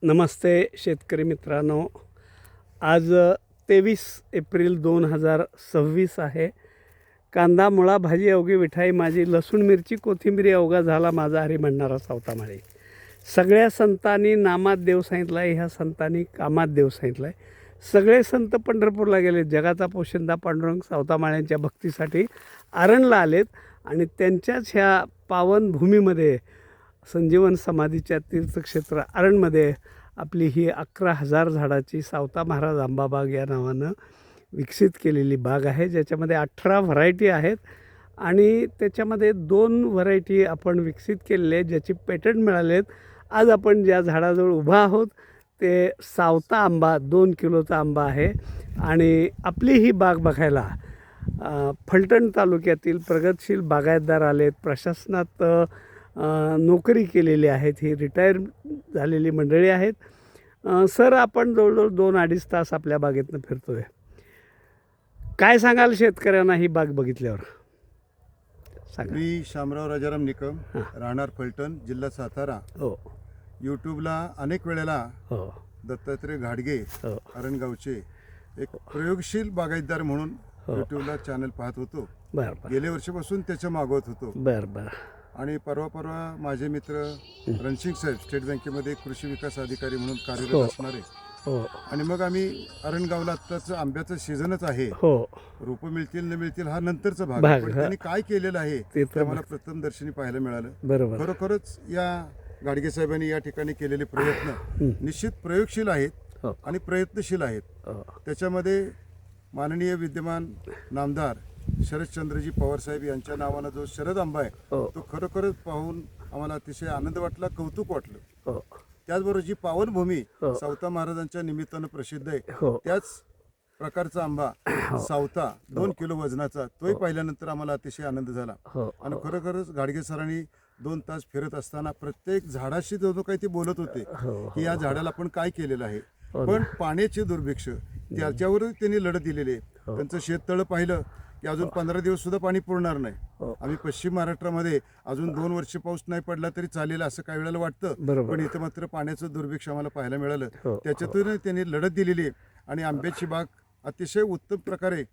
नमस्ते शेतकरी मित्रांनो. आज 23 एप्रिल 2026 आहे. कांदा मुळा भाजी अवघी विठाई माझी, लसूण मिरची कोथिंबिरी अवघा झाला माझा हरी म्हणणारा सावतामाळी. सगळ्या संतांनी नामात देव सांगितला आहे, ह्या संतांनी कामात देव सांगितलं आहे. सगळे संत पंढरपूरला गेले. जगाचा पोशिंदा पांडुरंग सावतामाळ्यांच्या भक्तीसाठी आरणला आलेत आणि त्यांच्याच ह्या पावनभूमीमध्ये संजीवन समाधीच्या तीर्थक्षेत्र आरणमध्ये आपली ही 11,000 झाडाची सावता महाराज आंबाबाग या नावानं विकसित केलेली बाग आहे, ज्याच्यामध्ये 18 व्हरायटी आहेत आणि त्याच्यामध्ये 2 व्हरायटी आपण विकसित केलेले आहेत, ज्याची पेटंट मिळाले आहेत. आज आपण ज्या झाडाजवळ उभा आहोत ते सावता आंबा 2 किलोचा आंबा आहे आणि आपली ही बाग बघायला फलटण तालुक्यातील प्रगतशील बागायतदार आलेत. प्रशासनात नोकरी केलेली आहेत, ही रिटायर झालेली मंडळी आहेत. सर, आपण जवळजवळ 2-2.5 तास आपल्या बागेतनं फिरतो आहे. काय सांगाल शेतकऱ्यांना ही बाग बघितल्यावर? सांगा. मी शामराव राजाराम निकम, राहणार फलटण, जिल्हा सातारा. हो. यूट्यूबला अनेक वेळेला हो. दत्तात्रय घाडगे हो. आरणगावचे एक प्रयोगशील बागायतदार म्हणून यूट्यूबला चॅनल पाहत होतो. बरं. गेल्या वर्षीपासून त्याच्या मागवत होतो. बरं. आणि परवा माझे मित्र रणसिंग साहेब स्टेट बँकेमध्ये कृषी विकास अधिकारी म्हणून हो. कार्यरत असणारे. हो. आणि मग आम्ही आरणगावला आत्ताच आंब्याचं सीझनच आहे. हो. रोपं मिळतील न मिळतील हा नंतरचा भाग भाग, आहे. पण हा. त्यांनी काय केलेलं आहे ते ते आम्हाला प्रथम दर्शनी पाहायला मिळालं. बरोबर. खरोखरच या गाडगे साहेबांनी या ठिकाणी केलेले प्रयत्न निश्चित प्रयोगशील आहेत हो. आणि प्रयत्नशील आहेत. हो. त्याच्यामध्ये माननीय विद्यमान नामदार शरदचंद्रजी पवार साहेब यांच्या नावानं जो शरद आंबा आहे हो. तो खरोखरच पाहून आम्हाला अतिशय आनंद वाटला, कौतुक वाटलं. हो. त्याचबरोबर जी पावनभूमी हो. सावता महाराजांच्या निमित्तानं प्रसिद्ध आहे, हो. त्याच प्रकारचा आंबा सावता 2 किलो वजनाचा तोही पाहिल्यानंतर आम्हाला अतिशय आनंद झाला. हो. आणि खरोखरच गाडगे सरांनी 2 तास फिरत असताना प्रत्येक झाडाशी जो काही ते बोलत होते की या झाडाला आपण काय केलेलं आहे. पण पाण्याचे दुर्भिक्ष त्याच्यावरच त्यांनी लढत दिलेली आहे. त्यांचं शेततळं पाहिलं की अजून 15 दिवस सुद्धा पाणी पुरणार नाही. आम्ही पश्चिम महाराष्ट्रामध्ये अजून 2 वर्ष पाऊस नाही पडला तरी चालेल असं काही वेळेला वाटतं, पण इथं मात्र पाण्याचं दुर्भिक्ष आम्हाला पाहायला मिळालं. त्याच्यातून त्यांनी लढत दिलेली आहे आणि आंब्याची बाग अतिशय उत्तम प्रकारे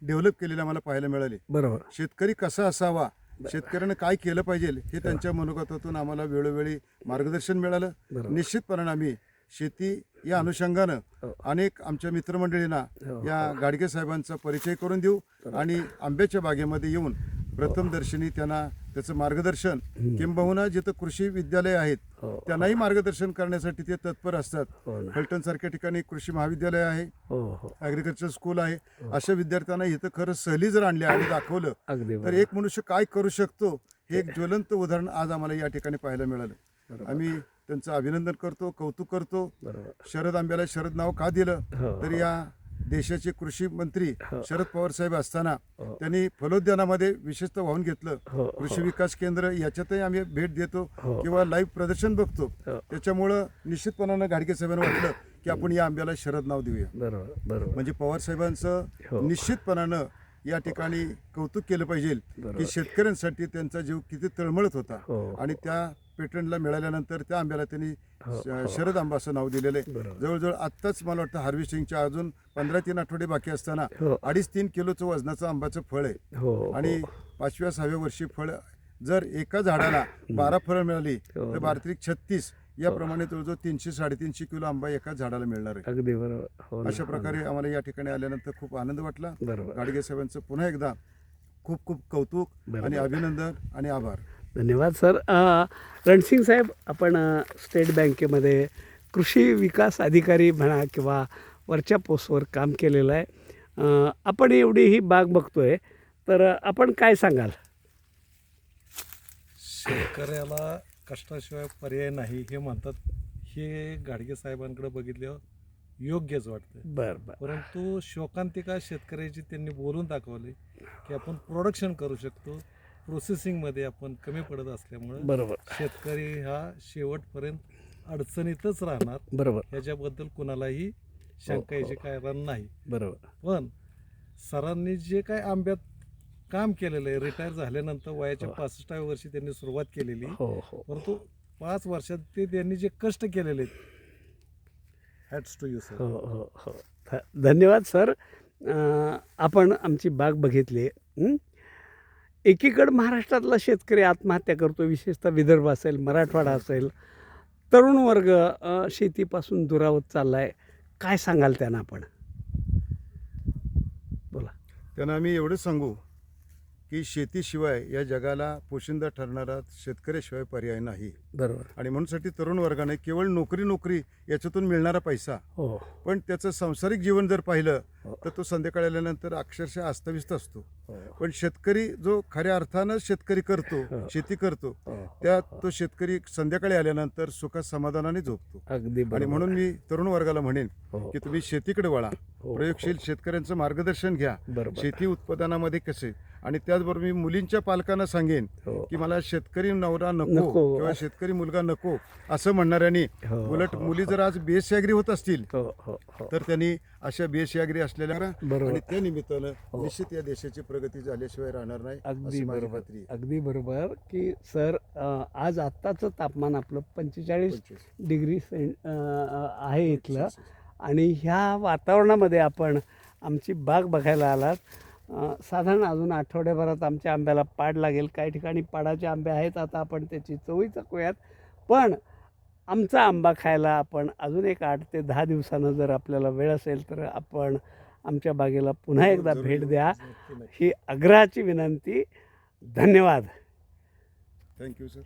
डेव्हलप केलेली आम्हाला पाहायला मिळाली. बरोबर. शेतकरी कसा असावा, शेतकऱ्यानं काय केलं पाहिजे हे त्यांच्या मनोगतातून आम्हाला वेळोवेळी मार्गदर्शन मिळालं. निश्चितपणे आम्ही शेती या अनुषंगानं अनेक आमच्या मित्रमंडळींना या गाडगे साहेबांचा परिचय करून देऊ आणि आंब्याच्या बागेमध्ये येऊन प्रथमदर्शनी त्यांना त्याचं मार्गदर्शन, किंबहुना जिथं कृषी विद्यालय आहेत त्यांनाही मार्गदर्शन करण्यासाठी ते तत्पर असतात. फलटण सारख्या ठिकाणी कृषी महाविद्यालय आहे, ॲग्रिकल्चर स्कूल आहे. अशा विद्यार्थ्यांना इथं खरं सहली जर आणली आणि दाखवलं तर एक मनुष्य काय करू शकतो हे एक ज्वलंत उदाहरण आज आम्हाला या ठिकाणी पाहायला मिळालं. आम्ही त्यांचं अभिनंदन करतो, कौतुक करतो. शरद आंब्याला शरद नाव का दिलं तर या देशाचे कृषी मंत्री शरद पवार साहेब असताना त्यांनी फलोद्यानामध्ये विशेषतः वाहून घेतलं. कृषी विकास केंद्र याच्यातही आम्ही भेट देतो किंवा लाईव्ह प्रदर्शन बघतो. त्याच्यामुळं निश्चितपणानं गाडगे साहेबांना वाटलं की आपण या आंब्याला शरद नाव देऊया. म्हणजे पवार साहेबांचं निश्चितपणानं या ठिकाणी कौतुक केलं पाहिजे की शेतकऱ्यांसाठी त्यांचा जीव किती तळमळत होता आणि त्या पेटंटला मिळाल्यानंतर त्या आंब्याला त्यांनी शरद आंबा असं नाव दिलेलं आहे. जवळजवळ आत्ताच मला वाटतं हार्वेस्टिंगच्या अजून 15-3 आठवडे बाकी असताना 2.5-3 किलोचं वजनाचं आंब्याचं फळ आहे आणि 5व्या-6व्या वर्षी फळ जर एका झाडाला 12 फळं मिळाली तर 12-36 याप्रमाणे जवळजवळ 300-350 किलो आंबा एका झाडाला मिळणार आहे. अगदी बरोबर. अशा प्रकारे आम्हाला या ठिकाणी आल्यानंतर खूप आनंद वाटला. गाडगे साहेबांचं पुन्हा एकदा खूप खूप कौतुक आणि अभिनंदन आणि आभार. धन्यवाद सर. रणसिंग साहेब, आपण स्टेट बँकेमध्ये कृषी विकास अधिकारी म्हणा किंवा वरच्या पोस्टवर काम केलेलं आहे. आपण एवढी ही बाग बघतोय तर आपण काय सांगाल? शेतकऱ्याला कष्टाशिवाय पर्याय नाही हे म्हणतात, हे गाडगे साहेबांकडे बघितल्यावर योग्यच वाटतं. परंतु शोकांतिका शेतकऱ्याची त्यांनी बोलून दाखवली की आपण प्रोडक्शन करू शकतो, प्रोसेसिंगमध्ये आपण कमी पडत असल्यामुळे शेतकरी हा शेवटपर्यंत अडचणीतच राहणार. ह्याच्याबद्दल कुणालाही शंका याची कारण नाही. पण सरांनी जे काय आंब्यात काम केलेलं आहे, रिटायर झाल्यानंतर वयाच्या 65व्या वर्षी त्यांनी सुरुवात केलेली, परंतु 5 वर्षात ते त्यांनी जे कष्ट केलेले आहेत हॅट्स टू यू सर. हो हो हो धन्यवाद सर. आपण आमची बाग बघितली. एकीकडं महाराष्ट्रातला शेतकरी आत्महत्या करतो, विशेषतः विदर्भ असेल, मराठवाडा असेल, तरुण वर्ग शेतीपासून दुरावत चालला आहे. काय सांगाल त्यांना आपण? बोला. त्यांना आम्ही एवढंच सांगू की शेतीशिवाय या जगाला पोशिंदा ठरणारा शेतकऱ्याशिवाय पर्याय नाही. बरोबर. आणि म्हणूनसाठी तरुण वर्गाने केवळ नोकरी याच्यातून मिळणारा पैसा, हो पण त्याचं सांसारिक जीवन जर पाहिलं हो. तर तो संध्याकाळी आल्यानंतर अक्षरशः अस्तव्यस्त असतो. हो. पण शेतकरी जो खऱ्या अर्थानं शेतकरी करतो, हो. शेती करतो, हो. त्या तो शेतकरी संध्याकाळी आल्यानंतर सुखात समाधानाने झोपतो. अगदी आणि बरोबर. म्हणून मी तरुण वर्गाला म्हणेन हो. की तुम्ही शेतीकडे वळा, हो. प्रयोगशील शेतकऱ्यांचं मार्गदर्शन घ्या, बरोबर. शेती उत्पादनामध्ये कसे. आणि त्याचबरोबर मी मुलींच्या पालकांना सांगेन हो. की मला शेतकरी नवरा नको. नको किंवा शेतकरी मुलगा नको असं म्हणणाऱ्यांनी हो. उलट मुली जर आज बीएससी ॲग्री होत असतील हो हो हो तर त्यांनी अशा बीएससी ॲग्री असलेल्या बरोबर. आणि त्या निमित्तानं हो. निश्चित या देशाची प्रगती झाल्याशिवाय राहणार नाही. अगदी अशी माझी बरोबर. खात्री आहे. अगदी बरोबर की सर आज आत्ताचं तापमान आपलं 45 डिग्री आहे इथलं. आणि ह्या वातावरणामध्ये आपण आमची बाग बघायला आलात. साधारण अजून आठवड्याभरात आमच्या आंब्याला पाड लागेल. काही ठिकाणी पाडाचे आंबे आहेत, आता आपण त्याची चवही चखूयात. पण आमचा आंबा खायला आपण अजून एक 8 ते 10 दिवसानं जर आपल्याला वेळ असेल तर आपण आमच्या बागेला पुन्हा एकदा भेट द्या, ही आग्रहाची विनंती. धन्यवाद. Thank you sir.